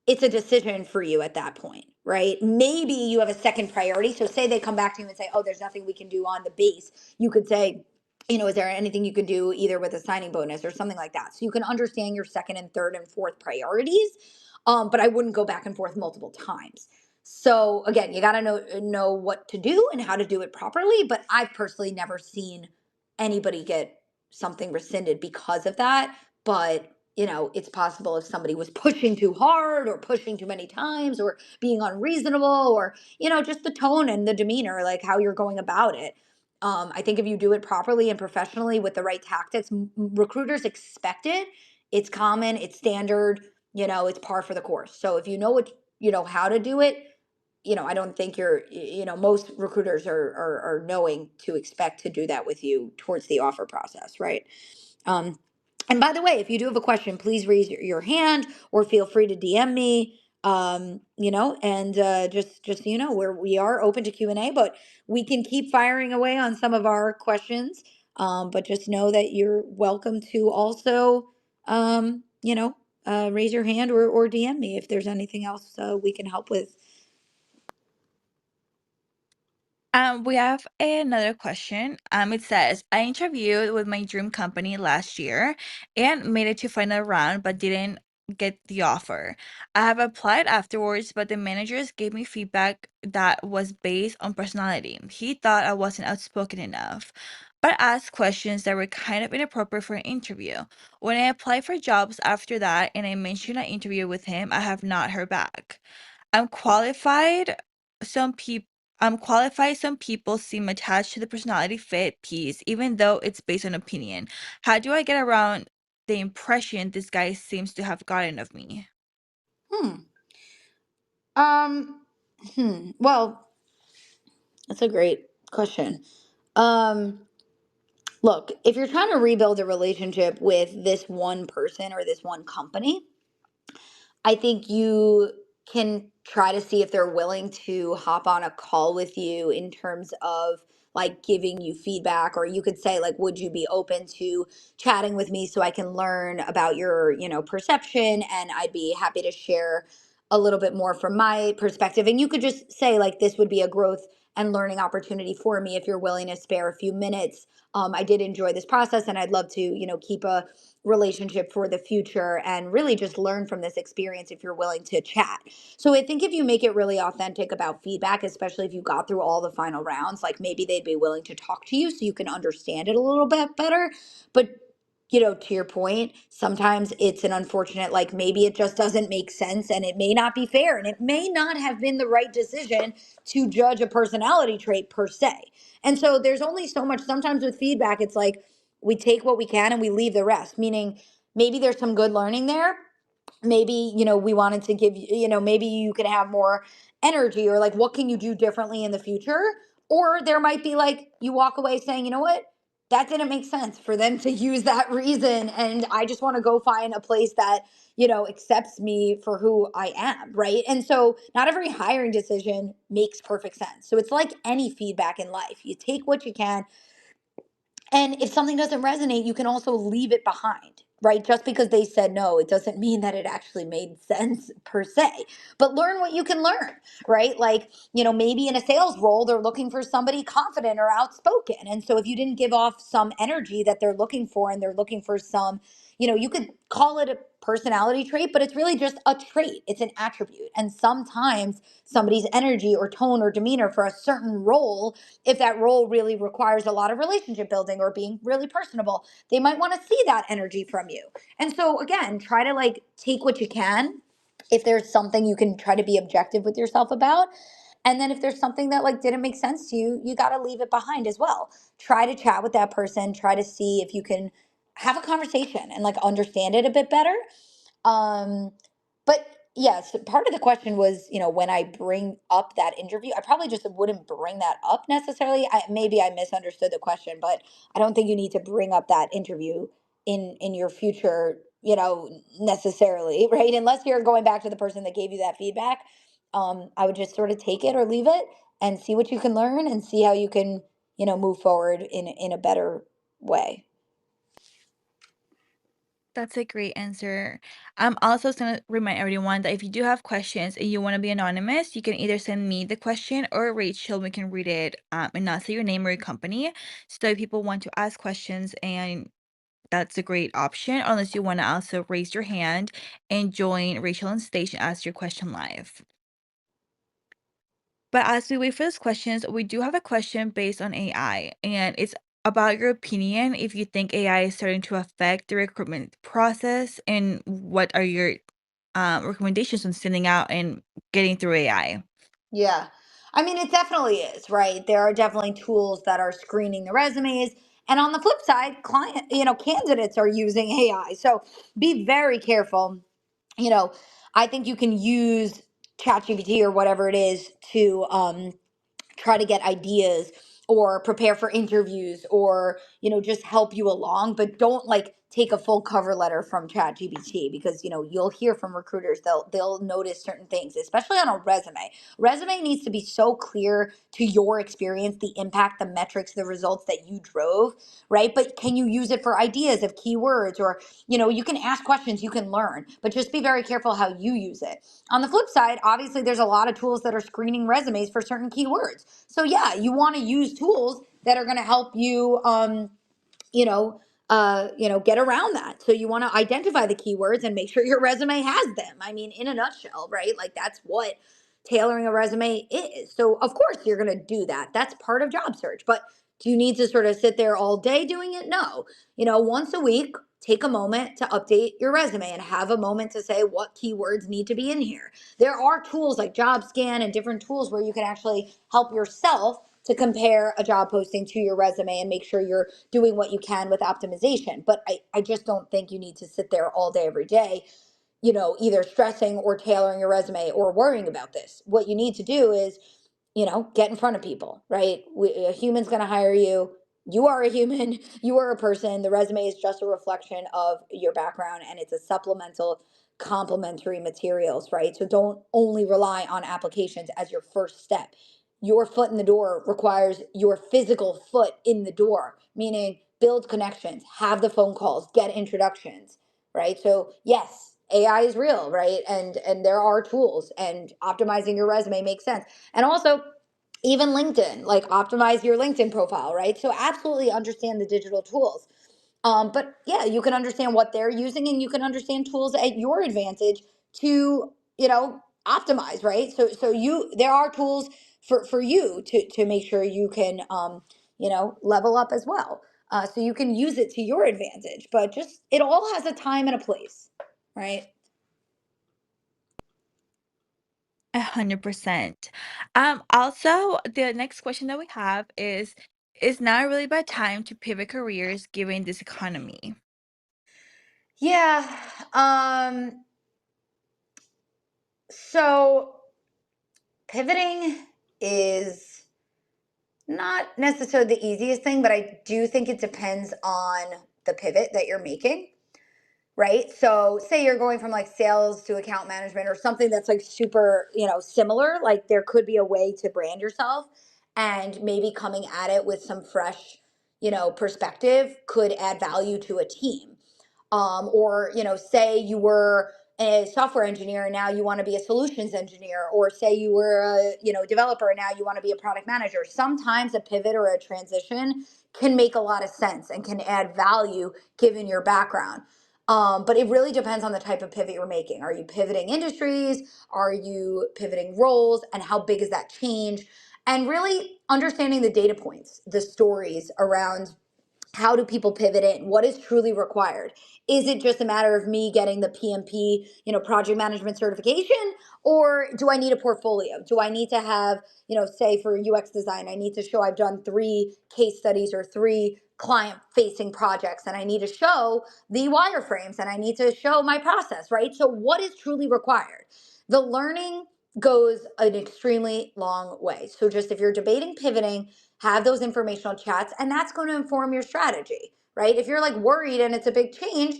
it's a decision for you at that point, right? Maybe you have a second priority. So say they come back to you and say, "Oh, there's nothing we can do on the base." You could say, "Is there anything you can do either with a signing bonus or something like that?" So you can understand your second and third and fourth priorities. But I wouldn't go back and forth multiple times. So again, you got to know what to do and how to do it properly. But I've personally never seen anybody get something rescinded because of that. But it's possible if somebody was pushing too hard or pushing too many times or being unreasonable, or, just the tone and the demeanor, like how you're going about it. I think if you do it properly and professionally with the right tactics, recruiters expect it. It's common, it's standard, it's par for the course. So if you know what, how to do it, I don't think most recruiters are knowing to expect to do that with you towards the offer process, right? Um, and by the way, if you do have a question, please raise your hand or feel free to DM me. And just so you know, we are open to Q&A, but we can keep firing away on some of our questions. But just know that you're welcome to also, raise your hand or DM me if there's anything else we can help with. We have another question. It says, I interviewed with my dream company last year and made it to final round, but didn't get the offer. I have applied afterwards, but the managers gave me feedback that was based on personality. He thought I wasn't outspoken enough. but asked questions that were kind of inappropriate for an interview. When I applied for jobs after that and I mentioned an interview with him, I have not heard back. I'm qualified. Some people I'm qualified. Some people seem attached to the personality fit piece, even though it's based on opinion. How do I get around the impression this guy seems to have gotten of me? Hmm. Um. Well, that's a great question. Um. Look, if you're trying to rebuild a relationship with this one person or this one company, I think you can try to see if they're willing to hop on a call with you in terms of like giving you feedback, or you could say like, would you be open to chatting with me so I can learn about your, perception, and I'd be happy to share a little bit more from my perspective. And you could just say like, this would be a growth and learning opportunity for me if you're willing to spare a few minutes. I did enjoy this process and I'd love to, keep a relationship for the future and really just learn from this experience if you're willing to chat. So I think if you make it really authentic about feedback, especially if you got through all the final rounds, like maybe they'd be willing to talk to you so you can understand it a little bit better. But to your point, sometimes it's an unfortunate, like maybe it just doesn't make sense and it may not be fair and it may not have been the right decision to judge a personality trait per se. And so there's only so much, sometimes with feedback, it's like we take what we can and we leave the rest, meaning maybe there's some good learning there. Maybe we wanted to give you, maybe you could have more energy, or like what can you do differently in the future. Or there might be like you walk away saying, you know what, that didn't make sense for them to use that reason, and I just want to go find a place that accepts me for who I am, right? And so not every hiring decision makes perfect sense. So it's like any feedback in life, you take what you can, and if something doesn't resonate, you can also leave it behind, right? Just because they said no, it doesn't mean that it actually made sense per se. But learn what you can learn, right? Like, maybe in a sales role, they're looking for somebody confident or outspoken. And so if you didn't give off some energy that they're looking for, and they're looking for some, you could call it a personality trait, but it's really just a trait, it's an attribute. And sometimes somebody's energy or tone or demeanor for a certain role, if that role really requires a lot of relationship building or being really personable, they might want to see that energy from you. And so again, try to like take what you can. If there's something, you can try to be objective with yourself about. And then if there's something that like didn't make sense to you, you got to leave it behind as well. Try to chat with that person, try to see if you can have a conversation and like understand it a bit better. um, but yes, part of the question was, when I bring up that interview, I probably just wouldn't bring that up necessarily. Maybe I misunderstood the question, but I don't think you need to bring up that interview in your future, necessarily, right? Unless you're going back to the person that gave you that feedback. I would just sort of take it or leave it and see what you can learn and see how you can, move forward in a better way. That's a great answer. I'm also going to remind everyone that if you do have questions and you want to be anonymous, you can either send me the question or Rachel. We can read it and not say your name or your company. So if people want to ask questions, and that's a great option, unless you want to also raise your hand and join Rachel on stage and ask your question live. But as we wait for those questions, we do have a question based on AI, and it's about your opinion if you think AI is starting to affect the recruitment process, and what are your recommendations on sending out and getting through AI. Yeah. I mean, it definitely is, right? There are definitely tools that are screening the resumes. And on the flip side, candidates are using AI. So be very careful. You know, I think you can use ChatGPT or whatever it is to try to get ideas or prepare for interviews, or just help you along, but don't like take a full cover letter from ChatGPT, because you'll hear from recruiters, they'll notice certain things, especially on a resume needs to be so clear to your experience, the impact, the metrics, the results that you drove, right? But can you use it for ideas of keywords, or you can ask questions, you can learn, but just be very careful how you use it. On the flip side, obviously, there's a lot of tools that are screening resumes for certain keywords. So yeah, you want to use tools that are going to help you, get around that. So you want to identify the keywords and make sure your resume has them. I mean, in a nutshell, right? Like that's what tailoring a resume is. So of course you're going to do that. That's part of job search. But Do you need to sort of sit there all day doing it? No. Once a week, take a moment to update your resume and have a moment to say what keywords need to be in here. There are tools like JobScan and different tools where you can actually help yourself to compare a job posting to your resume and make sure you're doing what you can with optimization. But I just don't think you need to sit there all day, every day, either stressing or tailoring your resume or worrying about this. What you need to do is, get in front of people, right? A human's going to hire you. You are a human. You are a person. The resume is just a reflection of your background, and it's a supplemental, complementary materials, right? So don't only rely on applications as your first step. Your foot in the door requires your physical foot in the door, meaning build connections, have the phone calls, get introductions, right? So yes, AI is real, right? And there are tools, and optimizing your resume makes sense. And also, even LinkedIn, like optimize your LinkedIn profile, right? So absolutely understand the digital tools. But yeah, you can understand what they're using, and you can understand tools at your advantage to, optimize, right? So there are tools for you to make sure you can, level up as well. So you can use it to your advantage, but just it all has a time and a place, right? 100%. Also, the next question that we have is now a really bad time to pivot careers given this economy? Yeah. Um, so pivoting is not necessarily the easiest thing, but I do think it depends on the pivot that you're making, right? So, say you're going from like sales to account management or something that's like super, similar, like there could be a way to brand yourself, and maybe coming at it with some fresh, perspective could add value to a team. Or say you were a software engineer and now you want to be a solutions engineer, or say you were a developer and now you want to be a product manager. Sometimes a pivot or a transition can make a lot of sense and can add value given your background. But it really depends on the type of pivot you're making. Are you pivoting industries? Are you pivoting roles? And how big is that change? And really understanding the data points, the stories around how do people pivot it? What is truly required? Is it just a matter of me getting the PMP, project management certification? Or do I need a portfolio? Do I need to have, say for UX design, I need to show I've done 3 case studies or 3 client facing projects, and I need to show the wireframes, and I need to show my process, right? So what is truly required? The learning goes an extremely long way. So just if you're debating pivoting, have those informational chats, and that's going to inform your strategy, right? If you're like worried and it's a big change,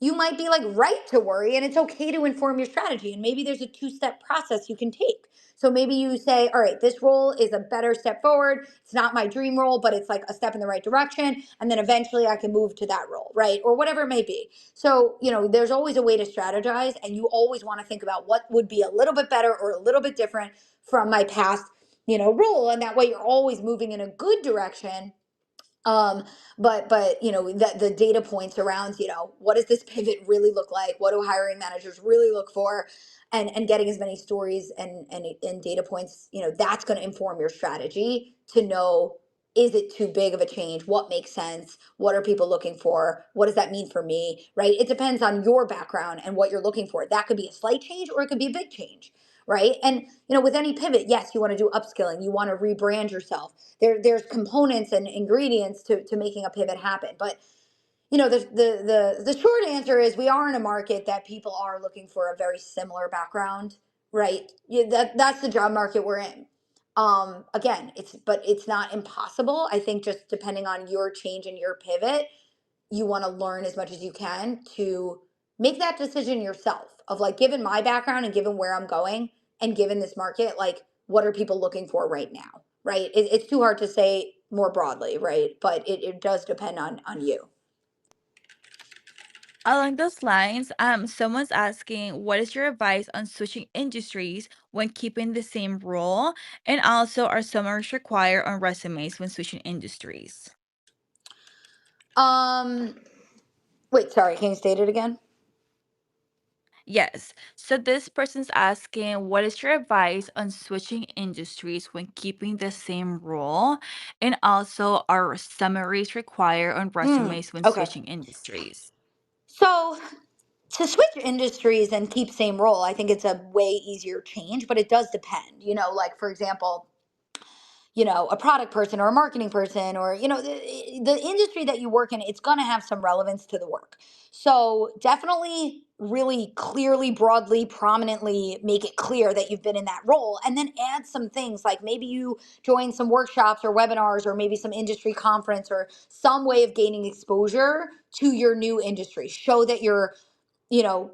you might be like right to worry, and it's okay to inform your strategy. And maybe there's a 2 step process you can take. So maybe you say, all right, this role is a better step forward. It's not my dream role, but it's like a step in the right direction. And then eventually I can move to that role, right? Or whatever it may be. So, there's always a way to strategize, and you always want to think about what would be a little bit better or a little bit different from my past role, and that way you're always moving in a good direction. But the data points around, what does this pivot really look like? What do hiring managers really look for? And getting as many stories and data points, that's going to inform your strategy to know, is it too big of a change? What makes sense? What are people looking for? What does that mean for me? Right? It depends on your background and what you're looking for. That could be a slight change or it could be a big change, right? And with any pivot, yes, you want to do upskilling, you want to rebrand yourself. There's components and ingredients to making a pivot happen. But the short answer is we are in a market that people are looking for a very similar background, right? That's the job market we're in. Again, it's not impossible. I think just depending on your change and your pivot, you want to learn as much as you can to make that decision yourself of like, given my background and given where I'm going and given this market, like what are people looking for right now, right? It's too hard to say more broadly, right? But it does depend on you. Along those lines, someone's asking, what is your advice on switching industries when keeping the same role? And also, are summaries required on resumes when switching industries? um Wait, sorry, can you state it again? Yes. So this person's asking, what is your advice on switching industries when keeping the same role? And also, are summaries required on resumes when Okay. switching industries? So to switch industries and keep same role, I think it's a way easier change, but it does depend. Like for example, a product person or a marketing person, or the industry that you work in, it's going to have some relevance to the work. So definitely really clearly, broadly, prominently make it clear that you've been in that role, and then add some things like maybe you join some workshops or webinars, or maybe some industry conference, or some way of gaining exposure to your new industry. Show that you're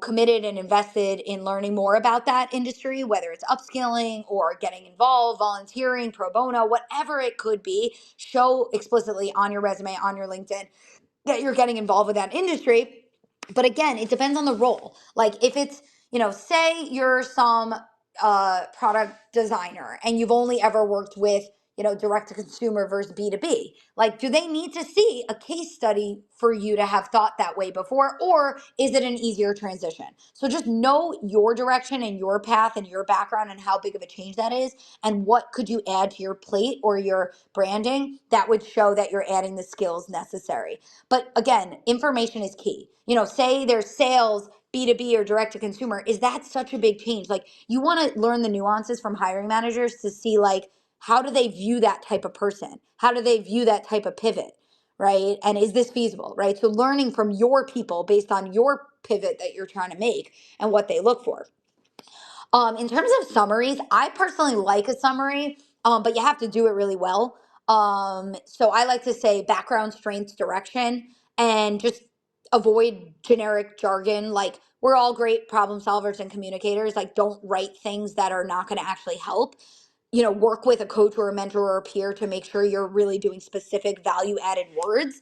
committed and invested in learning more about that industry, whether it's upskilling or getting involved, volunteering, pro bono, whatever it could be. Show explicitly on your resume, on your LinkedIn, that you're getting involved with that industry. But again, it depends on the role. Like if it's, say you're some product designer and you've only ever worked with, direct to consumer versus B2B. Like, do they need to see a case study for you to have thought that way before? Or is it an easier transition? So just know your direction and your path and your background and how big of a change that is. And what could you add to your plate or your branding that would show that you're adding the skills necessary. But again, information is key. Say there's sales, B2B or direct to consumer. Is that such a big change? Like, you want to learn the nuances from hiring managers to see, like, how do they view that type of person? How do they view that type of pivot? Right? And is this feasible? Right? So learning from your people based on your pivot that you're trying to make and what they look for. In terms of summaries, I personally like a summary, but you have to do it really well. So I like to say background, strengths, direction, and just avoid generic jargon. Like, we're all great problem solvers and communicators. Like, don't write things that are not going to actually help. Work with a coach or a mentor or a peer to make sure you're really doing specific value added words.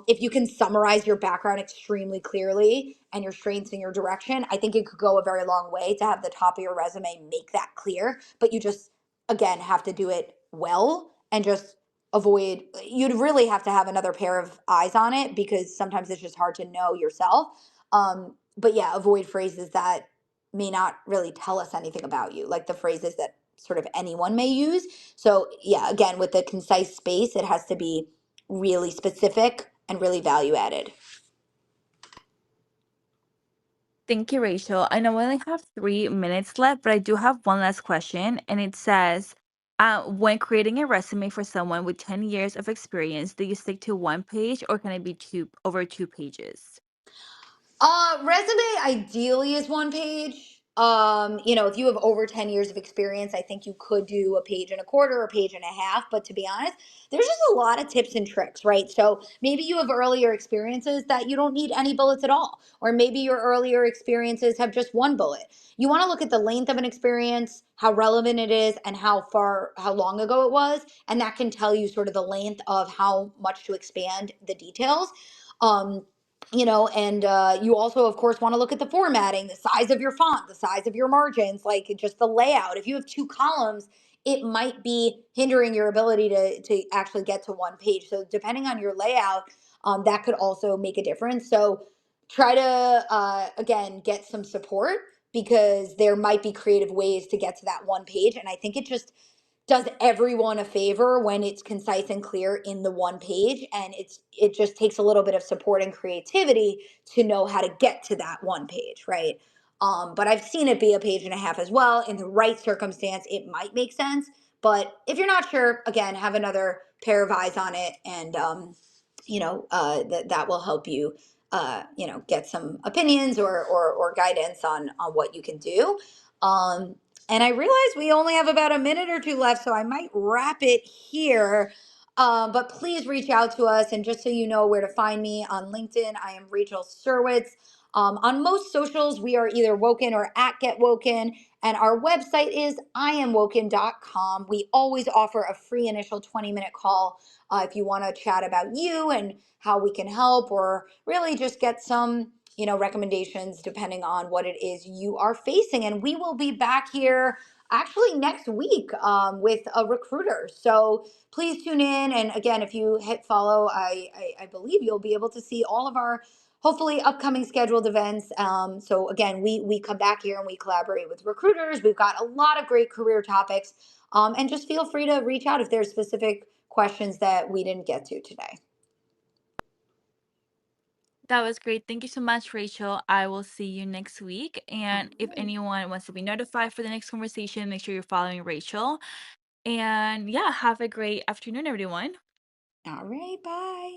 If you can summarize your background extremely clearly and your strengths and your direction, I think it could go a very long way to have the top of your resume make that clear. But you just, again, have to do it well and just avoid, you'd really have to have another pair of eyes on it because sometimes it's just hard to know yourself. But yeah, avoid phrases that may not really tell us anything about you, like the phrases that sort of anyone may use. So yeah, again, with the concise space, it has to be really specific and really value added. Thank you, Rachel. I know we only have 3 minutes left, but I do have one last question. And it says, when creating a resume for someone with 10 years of experience, do you stick to one page or can it be over 2 pages? Resume ideally is one page. If you have over 10 years of experience, I think you could do a page and a quarter, a page and a half. But to be honest, there's just a lot of tips and tricks, right? So maybe you have earlier experiences that you don't need any bullets at all. Or maybe your earlier experiences have just one bullet. You want to look at the length of an experience, how relevant it is, and how long ago it was. And that can tell you sort of the length of how much to expand the details. And you also, of course, want to look at the formatting, the size of your font, the size of your margins, like just the layout. If you have two columns, it might be hindering your ability to actually get to one page. So depending on your layout, that could also make a difference. So try to again get some support because there might be creative ways to get to that one page. And I think it just does everyone a favor when it's concise and clear in the one page, and it just takes a little bit of support and creativity to know how to get to that one page, right? But I've seen it be a page and a half as well. In the right circumstance, it might make sense. But if you're not sure, again, have another pair of eyes on it, and that will help you get some opinions or guidance on what you can do. um, and I realize we only have about a minute or two left, so I might wrap it here. But please reach out to us. And just so you know where to find me on LinkedIn, I am Rachel Serwetz. On most socials, we are either Woken or at Get Woken. And our website is iamwoken.com. We always offer a free initial 20-minute call if you want to chat about you and how we can help, or really just get some recommendations depending on what it is you are facing. And we will be back here actually next week with a recruiter. So please tune in. And again, if you hit follow, I believe you'll be able to see all of our hopefully upcoming scheduled events. So again, we come back here and we collaborate with recruiters. We've got a lot of great career topics. And just feel free to reach out if there's specific questions that we didn't get to today. That was great. Thank you so much, Rachel. I will see you next week. All And if right. anyone wants to be notified for the next conversation, make sure you're following Rachel. And yeah, have a great afternoon, everyone. All right. Bye.